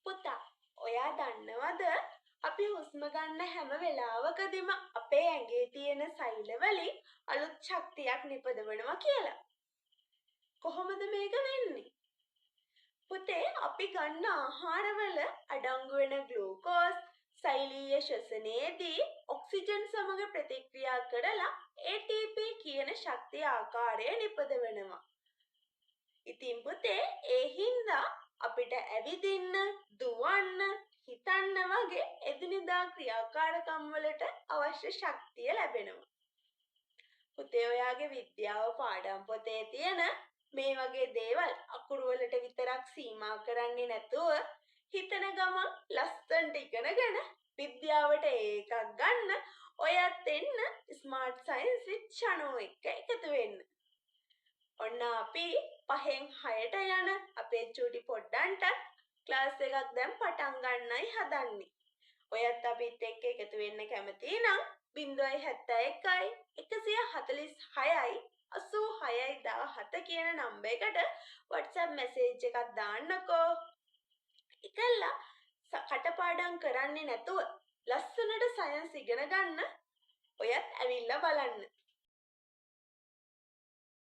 පුතා, ඔයා දන්නවද අපි හුස්ම ගන්න හැම වෙලාවකදීම අපේ ඇඟේ තියෙන සෛල වලින් අලුත් ශක්තියක් නිපදවනවා කියලා. කොහොමද මේක වෙන්නේ? පුතේ, අපි ගන්න ආහාරවල අඩංගු වෙන ග්ලූකෝස් සෛලීය ශ්වසනයේදී ඔක්සිජන් සමග ප්‍රතික්‍රියා කරලා ATP කියන ශක්තිය ආකාරය නිපදවනවා. ඉතින් පුතේ, ඒ හින්දා අපිට ඇවිදින්න, දුවන්න, හිතන්න වගේ එදිනෙදා ක්‍රියාකාරකම් වලට අවශ්‍ය ශක්තිය ලැබෙනවා. පුතේ, ඔයාගේ විද්‍යාව පාඩම් පොතේ තියෙන මේ වගේ දේවල් අකුරු වලට විතරක් සීමා කරන්නේ නැතුව හිතන ගමන් ලස්සනට ඉගෙනගෙන විද්‍යාවට ඒකක් ගන්න ඔයත් එන්න ස්මාර්ට් සයන්ස් විත් ෂණෝ එක්ක එකතු වෙන්න. ඔන්න අපි 5න් 6ට යන අපේ චූටි පොඩ්ඩන්ටත් ක්ලාස් එකක් දැන් පටන් ගන්නයි හදන්නේ. ඔයත් අපිත් එක්ක එකතු වෙන්න කැමති නම් 071යි 146යි 86යි 17 කියන නම්බර් එකට WhatsApp මැසේජ් එකක් දාන්නකෝ. එකල්ලා කටපාඩම් කරන්නේ නැතුව ලස්සනට සයන්ස් ඉගෙන ගන්න ඔයත් ඇවිල්ලා බලන්න.